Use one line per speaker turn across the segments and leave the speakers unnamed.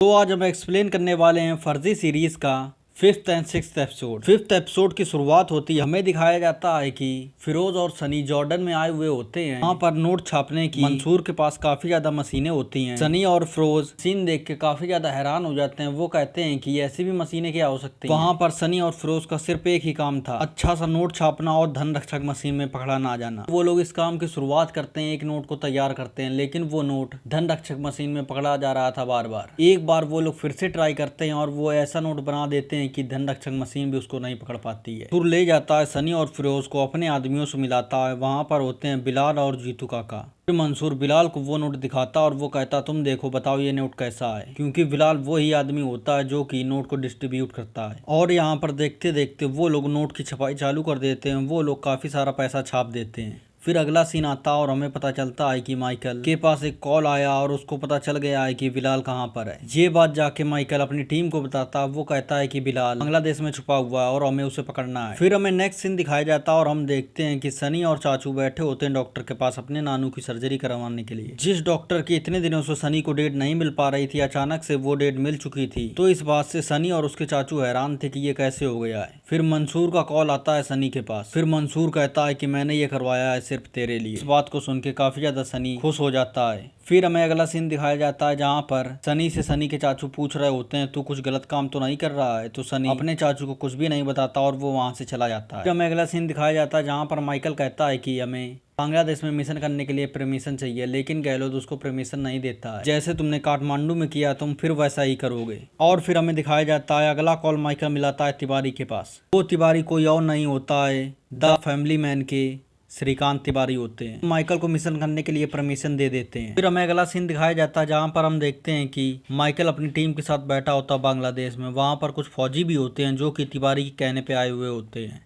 तो आज हम एक्सप्लेन करने वाले हैं फर्जी सीरीज का 5th and 6th episode. 5th episode की शुरुआत होती है, हमें दिखाया जाता है कि फिरोज और सनी जॉर्डन में आए हुए होते हैं। वहाँ पर नोट छापने की मंसूर के पास काफी ज्यादा मशीनें होती हैं। सनी और फिरोज मशीन देख के काफी ज्यादा हैरान हो जाते हैं। वो कहते हैं कि ऐसी भी मशीनें क्या हो सकती हैं। वहाँ पर सनी और फिरोज का सिर्फ एक ही काम था, अच्छा सा नोट छापना और धन रक्षक मशीन में पकड़ा ना जाना। वो लोग इस काम की शुरुआत करते हैं, एक नोट को तैयार करते हैं, लेकिन वो नोट धन रक्षक मशीन में पकड़ा जा रहा था बार बार। एक बार वो लोग फिर से ट्राई करते हैं और वो ऐसा नोट बना देते हैं कि धन रक्षक मशीन भी उसको नहीं पकड़ पाती है। टूर ले जाता है सनी और फिरोज को, अपने आदमियों से मिलाता है। वहां पर होते हैं बिलाल और जीतू काका। फिर मंसूर बिलाल को वो नोट दिखाता और वो कहता तुम देखो, बताओ ये नोट कैसा है, क्योंकि बिलाल वो ही आदमी होता है जो कि नोट को डिस्ट्रीब्यूट करता है। और यहाँ पर देखते देखते वो लोग नोट की छपाई चालू कर देते हैं। वो लोग काफी सारा पैसा छाप देते हैं। फिर अगला सीन आता और हमें पता चलता है कि माइकल के पास एक कॉल आया और उसको पता चल गया है कि बिलाल कहाँ पर है। ये बात जाके माइकल अपनी टीम को बताता। वो कहता है कि बिलाल बांग्लादेश में छुपा हुआ है और हमें उसे पकड़ना है। फिर हमें नेक्स्ट सीन दिखाया जाता और हम देखते हैं कि सनी और चाचू बैठे होते हैं डॉक्टर के पास अपने नानू की सर्जरी करवाने के लिए। जिस डॉक्टर की इतने दिनों से सनी को डेट नहीं मिल पा रही थी, अचानक से वो डेट मिल चुकी थी। तो इस बात से सनी और उसके चाचू हैरान थे कि ये कैसे हो गया है। फिर मंसूर का कॉल आता है सनी के पास। फिर मंसूर कहता है कि मैंने ये करवाया है सिर्फ तेरे लिए। बात को सुन के काफी ज्यादा सनी खुश हो जाता है। फिर हमें अगला सीन दिखाया जाता है जहाँ पर सनी से सनी के चाचू पूछ रहे होते हैं तू कुछ गलत काम तो नहीं कर रहा है। तो सनी अपने चाचू को कुछ भी नहीं बताता और वो वहां से चला जाता है। फिर हमें अगला सीन दिखाया जाता है जहाँ पर माइकल कहता है कि हमें बांग्लादेश में मिशन करने के लिए परमिशन चाहिए, लेकिन गहलोत उसको परमिशन नहीं देता है। जैसे तुमने काठमांडू में किया तुम फिर वैसा ही करोगे। और फिर हमें दिखाया जाता है अगला कॉल माइकल मिलाता है तिवारी के पास। वो तिवारी कोई और नहीं होता है, द फैमिली मैन के श्रीकांत तिवारी होते हैं। माइकल को मिशन करने के लिए परमिशन दे देते हैं। फिर हमें अगला सीन दिखाया जाता है जहां पर हम देखते हैं कि माइकल अपनी टीम के साथ बैठा होता है बांग्लादेश में। वहां पर कुछ फौजी भी होते हैं जो कि तिवारी के कहने पे आए हुए होते हैं।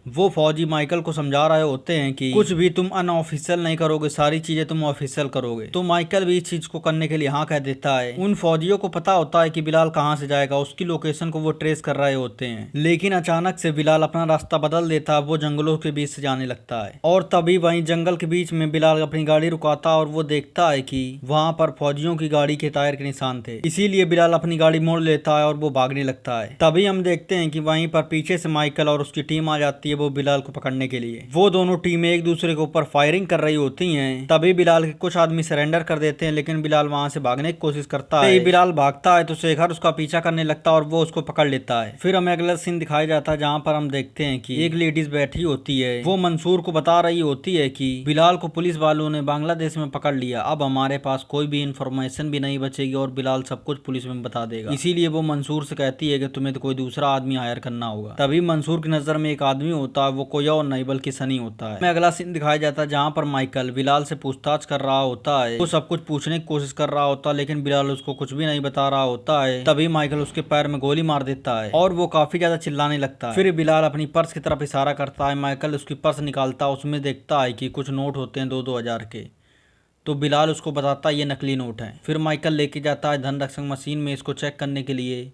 वो फौजी माइकल को समझा रहे होते हैं कि कुछ भी तुम अनऑफिशियल नहीं करोगे, सारी चीजें तुम ऑफिशियल करोगे। तो माइकल भी इस चीज को करने के लिए हाँ कह देता है। उन फौजियों को पता होता है कि बिलाल कहाँ से जाएगा, उसकी लोकेशन को वो ट्रेस कर रहे होते हैं। लेकिन अचानक से बिलाल अपना रास्ता बदल देता है, वो जंगलों के बीच से जाने लगता है। और तभी वहीं जंगल के बीच में बिलाल अपनी गाड़ी रुकाता और वो देखता है कि वहां पर फौजियों की गाड़ी के टायर के निशान थे। इसीलिए बिलाल अपनी गाड़ी मोड़ लेता है और वो भागने लगता है। तभी हम देखते हैं कि वहीं पर पीछे से माइकल और उसकी टीम आ जाती है वो बिलाल को पकड़ने के लिए। वो दोनों टीमें एक दूसरे के ऊपर फायरिंग कर रही होती हैं। तभी बिलाल के कुछ आदमी सरेंडर कर देते हैं, लेकिन बिलाल वहां से भागने की कोशिश करता है। बिलाल भागता है तो शेखर उसका पीछा करने लगता है और वो उसको पकड़ लेता है। फिर हमें अगला सीन दिखाया जाता है जहाँ पर हम देखते हैं कि एक लेडीज बैठी होती है। वो मंसूर को बता रही होती है कि बिलाल को पुलिस वालों ने बांग्लादेश में पकड़ लिया, अब हमारे पास कोई भी इंफॉर्मेशन भी नहीं बचेगी और बिलाल सब कुछ पुलिस में बता देगा। इसीलिए वो मंसूर से कहती है कि तुम्हें तो कोई दूसरा आदमी हायर करना होगा। तभी मंसूर की नजर में एक आदमी होता है, वो कोई और नहीं बल्कि सनी होता है। अगला सीन दिखाया जाता है जहाँ पर माइकल बिलाल से पूछताछ कर रहा होता है। वो सब कुछ पूछने की कोशिश कर रहा होता है, लेकिन बिलाल उसको कुछ भी नहीं बता रहा होता है। तभी माइकल उसके पैर में गोली मार देता है और वो काफी ज्यादा चिल्लाने लगता है। फिर बिलाल अपनी पर्स की तरफ इशारा करता है। माइकल उसकी पर्स निकालता है, उसमें देखता है कि कुछ नोट होते हैं 2-2 हजार के। तो बिलाल उसको बताता है ये नकली नोट है। फिर माइकल लेके जाता है धन रक्षक मशीन में इसको चेक करने के लिए।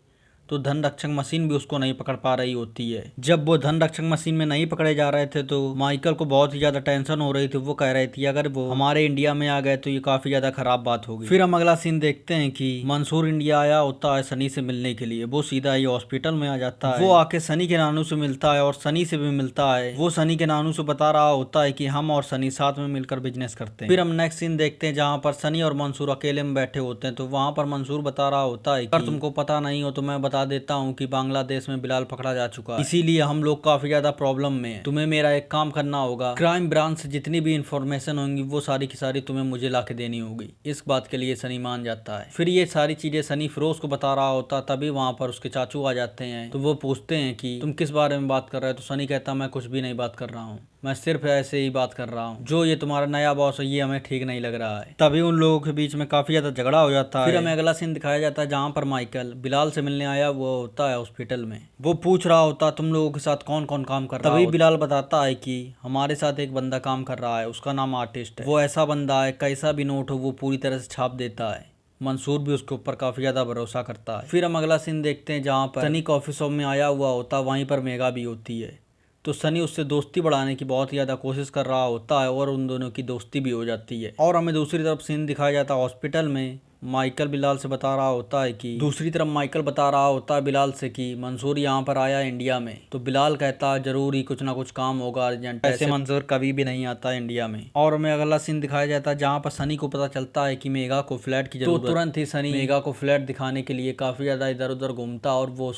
तो धन रक्षक मशीन भी उसको नहीं पकड़ पा रही होती है। जब वो धन रक्षक मशीन में नहीं पकड़े जा रहे थे तो माइकल को बहुत ही ज्यादा टेंशन हो रही थी। वो कह रही थी अगर वो हमारे इंडिया में आ गए तो ये काफी ज्यादा खराब बात होगी। फिर हम अगला सीन देखते हैं कि मंसूर इंडिया आया होता है सनी से मिलने के लिए। वो सीधा ही हॉस्पिटल में आ जाता है। वो आके सनी के नानू से मिलता है और सनी से भी मिलता है। वो सनी के नानू से बता रहा होता है कि हम और सनी साथ में मिलकर बिजनेस करते हैं। फिर हम नेक्स्ट सीन देखते हैं जहाँ पर सनी और मंसूर अकेले में बैठे होते हैं। तो वहाँ पर मंसूर बता रहा होता है अगर तुमको पता नहीं हो तो मैं बता देता हूँ कि बांग्लादेश में बिलाल पकड़ा जा चुका है, इसीलिए हम लोग काफी ज्यादा प्रॉब्लम में हैं। तुम्हें मेरा एक काम करना होगा, क्राइम ब्रांच से जितनी भी इंफॉर्मेशन होंगी वो सारी की सारी तुम्हें मुझे लाके देनी होगी। इस बात के लिए सनी मान जाता है। फिर ये सारी चीजें सनी फिरोज को बता रहा होता, तभी वहां पर उसके चाचू आ जाते हैं। तो वो पूछते हैं कि तुम किस बारे में बात कर रहे हो। तो सनी कहता मैं कुछ भी नहीं बात कर रहा हूँ, मैं सिर्फ ऐसे ही बात कर रहा हूँ। जो ये तुम्हारा नया बॉस है ये हमें ठीक नहीं लग रहा है। तभी उन लोगों के बीच में काफी ज्यादा झगड़ा हो जाता है। फिर हमें अगला सीन दिखाया जाता है जहाँ पर माइकल बिलाल से मिलने आया वो होता है हॉस्पिटल में। वो पूछ रहा होता तुम लोगों के साथ कौन कौन काम कर रहा है। तभी बिलाल बताता है कि हमारे साथ एक बंदा काम कर रहा है, उसका नाम आर्टिस्ट है। वो ऐसा बंदा है कैसा भी नोट हो वो पूरी तरह से छाप देता है। मंसूर भी उसके ऊपर काफी ज्यादा भरोसा करता है। फिर हम अगला सीन देखते हैं जहाँ पर सनी का ऑफिस में आया हुआ होता, वहीं पर मेगा भी होती है। तो सनी उससे दोस्ती बढ़ाने की बहुत ही ज्यादा कोशिश कर रहा होता है और उन दोनों की दोस्ती भी हो जाती है। और हमें दूसरी तरफ सीन दिखाया जाता है हॉस्पिटल में माइकल बिलाल से बता रहा होता है कि दूसरी तरफ माइकल बता रहा होता है बिलाल से कि मंसूर यहाँ पर आया इंडिया में। तो बिलाल कहता है जरूर ही कुछ ना कुछ काम होगा अर्जेंट, ऐसे मंसूर कभी भी नहीं आता इंडिया में। और हमें अगला सीन दिखाया जाता है जहाँ पर सनी को पता चलता है कि मेघा को फ्लैट की जरूरत। तो तुरंत ही सनी मेघा को फ्लैट दिखाने के लिए काफी ज्यादा इधर उधर घूमता और वो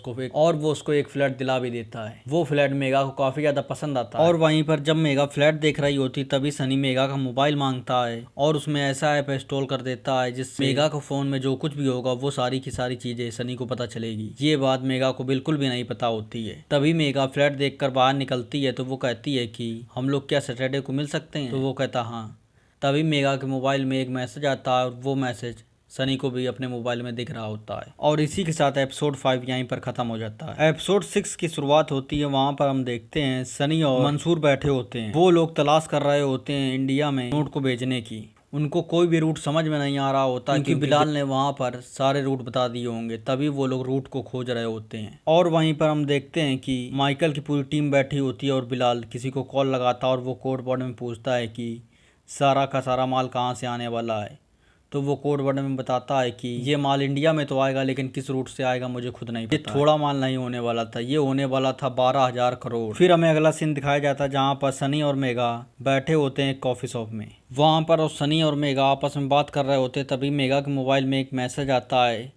उसको एक फ्लैट दिला भी देता है। वो फ्लैट मेघा को काफी ज्यादा पसंद आता है। और वहीं पर जब मेघा फ्लैट देख रही होती तभी सनी मेघा का मोबाइल मांगता है और उसमें ऐसा ऐप इंस्टॉल कर देता है जिससे मेघा को फोन में जो कुछ भी होगा वो सारी की सारी चीजें सनी को पता चलेगी। ये बात मेघा को बिल्कुल भी नहीं पता होती है। तभी मेघा फ्लैट देखकर बाहर निकलती है तो वो कहती है कि हम लोग क्या सैटरडे को मिल सकते हैं। तो वो कहता हाँ। तभी मेघा के मोबाइल में एक मैसेज आता है और वो मैसेज सनी को भी अपने मोबाइल में दिख रहा होता है। और इसी के साथ एपिसोड 5 यहीं पर खत्म हो जाता है। एपिसोड 6 की शुरुआत होती है। वहां पर हम देखते हैं सनी और मंसूर बैठे होते हैं। वो लोग तलाश कर रहे होते हैं इंडिया में नोट को भेजने की। उनको कोई भी रूट समझ में नहीं आ रहा होता क्योंकि बिलाल ने वहां पर सारे रूट बता दिए होंगे। तभी वो लोग रूट को खोज रहे होते हैं। और वहीं पर हम देखते हैं कि माइकल की पूरी टीम बैठी होती है और बिलाल किसी को कॉल लगाता है और वो कोड वर्ड में पूछता है कि सारा का सारा माल कहाँ से आने वाला है। तो वो कोड वर्ड में बताता है कि ये माल इंडिया में तो आएगा लेकिन किस रूट से आएगा मुझे खुद नहीं पता। ये थोड़ा माल नहीं होने वाला था, ये होने वाला था 12,000 करोड़। फिर हमें अगला सीन दिखाया जाता है जहाँ पर सनी और मेघा बैठे होते हैं एक कॉफी शॉप में। वहाँ पर और सनी और मेघा आपस में बात कर रहे होते हैं। तभी मेघा के मोबाइल में एक मैसेज आता है,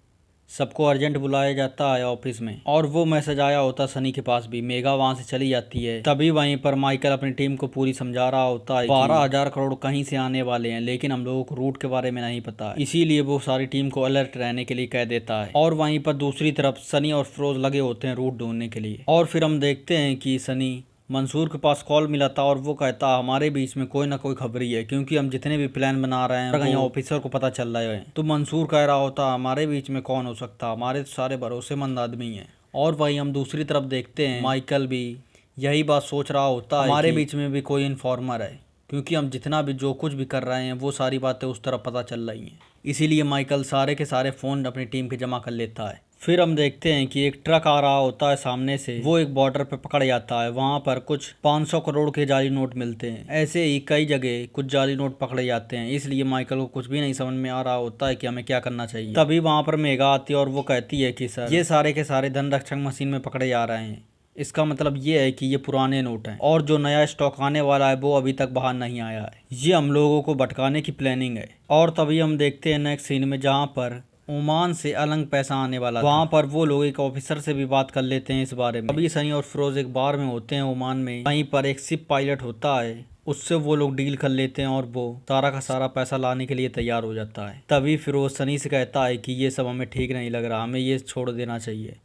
सबको अर्जेंट बुलाया जाता है ऑफिस में। और वो मैसेज आया होता सनी के पास भी। मेघा वहां से चली जाती है। तभी वहीं पर माइकल अपनी टीम को पूरी समझा रहा होता है 12,000 करोड़ कहीं से आने वाले हैं लेकिन हम लोगों को रूट के बारे में नहीं पता, इसीलिए वो सारी टीम को अलर्ट रहने के लिए कह देता है। और वहीं पर दूसरी तरफ सनी और फिरोज लगे होते हैं रूट ढूंढने के लिए। और फिर हम देखते हैं कि सनी मंसूर के पास कॉल मिला था और वो कहता हमारे बीच में कोई ना कोई खबरी है क्योंकि हम जितने भी प्लान बना रहे हैं कहीं ऑफिसर को पता चल रहा है। तो मंसूर कह रहा होता हमारे बीच में कौन हो सकता, हमारे सारे भरोसेमंद आदमी हैं। और वहीं हम दूसरी तरफ देखते हैं माइकल भी यही बात सोच रहा होता है हमारे बीच में भी कोई इन्फॉर्मर है क्योंकि हम जितना भी जो कुछ भी कर रहे हैं वो सारी बातें उस तरफ पता चल रही हैं। इसीलिए माइकल सारे के सारे फ़ोन अपनी टीम के जमा कर लेता है। फिर हम देखते हैं कि एक ट्रक आ रहा होता है सामने से। वो एक बॉर्डर पे पकड़ जाता है। वहां पर कुछ 500 करोड़ के जाली नोट मिलते हैं। ऐसे ही कई जगह कुछ जाली नोट पकड़े जाते हैं। इसलिए माइकल को कुछ भी नहीं समझ में आ रहा होता है कि हमें क्या करना चाहिए। तभी वहां पर मेघा आती है और वो कहती है कि सर ये सारे के सारे धन रक्षक मशीन में पकड़े जा रहे हैं। इसका मतलब ये है कि ये पुराने नोट हैं और जो नया स्टॉक आने वाला है वो अभी तक बाहर नहीं आया है। ये हम लोगों को भटकाने की प्लानिंग है। और तभी हम देखते हैं नेक्स्ट सीन में जहाँ पर ओमान से अलग पैसा आने वाला। वहाँ पर वो लोग एक ऑफिसर से भी बात कर लेते हैं इस बारे में। अभी सनी और फिरोज एक बार में होते हैं ओमान में। वहीं पर एक शिप पायलट होता है, उससे वो लोग डील कर लेते हैं और वो सारा का सारा पैसा लाने के लिए तैयार हो जाता है। तभी फिरोज सनी से कहता है कि ये सब हमें ठीक नहीं लग रहा, हमें ये छोड़ देना चाहिए।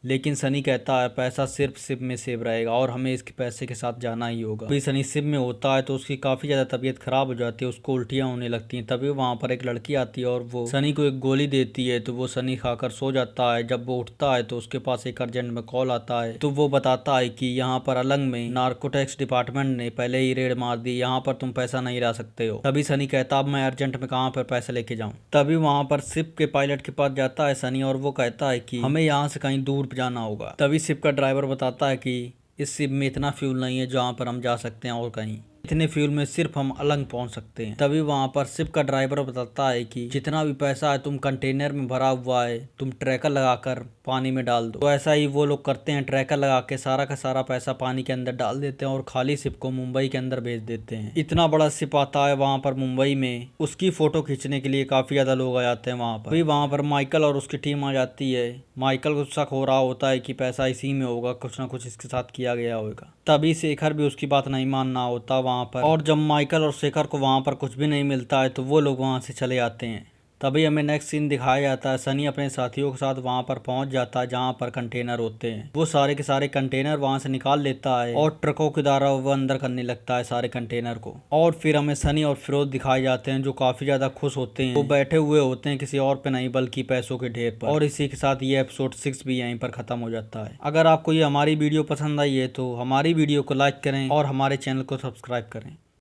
लेकिन सनी कहता है पैसा सिर्फ शिप में सेव रहेगा और हमें इसके पैसे के साथ जाना ही होगा। अभी सनी शिप में होता है तो उसकी काफी ज्यादा तबीयत खराब हो जाती है, उसको उल्टियां होने लगती हैं। तभी वहां पर एक लड़की आती है और वो सनी को एक गोली देती है तो वो सनी खाकर सो जाता है। जब वो उठता है तो उसके पास एक अर्जेंट में कॉल आता है। तो वो बताता है कि यहाँ पर अलंग में नार्कोटिक्स डिपार्टमेंट ने पहले ही रेड मार दी, यहाँ पर तुम पैसा नहीं ला सकते हो। तभी सनी कहता अब मैं अर्जेंट में कहाँ पर पैसे लेके जाऊँ। तभी वहां पर शिप के पायलट के पास जाता है सनी और वो कहता है कि हमें यहाँ से कहीं दूर जाना होगा। तभी शिप का ड्राइवर बताता है कि इस शिप में इतना फ्यूल नहीं है जहाँ पर हम जा सकते हैं और कहीं इतने फ्यूल में सिर्फ हम अलंग पहुंच सकते हैं। तभी वहां पर शिप का ड्राइवर बताता है कि जितना भी पैसा है तुम कंटेनर में भरा हुआ है, तुम ट्रैकर लगाकर पानी में डाल दो। तो ऐसा ही वो लोग करते हैं, ट्रैकर लगा के सारा का सारा पैसा पानी के अंदर डाल देते हैं और खाली शिप को मुंबई के अंदर भेज देते हैं। इतना बड़ा शिप आता है वहां पर मुंबई में, उसकी फोटो खींचने के लिए काफी ज्यादा लोग आ जाते हैं वहां पर। अभी वहां पर माइकल और उसकी टीम आ जाती है। माइकल को शक हो रहा होता है कि पैसा इसी में होगा, कुछ ना कुछ इसके साथ किया गया होगा। तभी शेखर भी उसकी बात नहीं मानना होता वहां पर। और जब माइकल और शेखर को वहां पर कुछ भी नहीं मिलता है तो वो लोग वहां से चले जाते हैं। तभी हमें नेक्स्ट सीन दिखाया जाता है, सनी अपने साथियों के साथ वहां पर पहुंच जाता है जहां पर कंटेनर होते हैं। वो सारे के सारे कंटेनर वहां से निकाल लेता है और ट्रकों के द्वारा वो अंदर करने लगता है सारे कंटेनर को। और फिर हमें सनी और फिरोज दिखाए जाते हैं जो काफी ज्यादा खुश होते हैं। वो बैठे हुए होते हैं किसी और पे नहीं बल्कि पैसों के ढेर पर। और इसी के साथ ये एपिसोड 6 भी यहीं पर खत्म हो जाता है। अगर आपको ये हमारी वीडियो पसंद आई है तो हमारी वीडियो को लाइक करें और हमारे चैनल को सब्सक्राइब करें।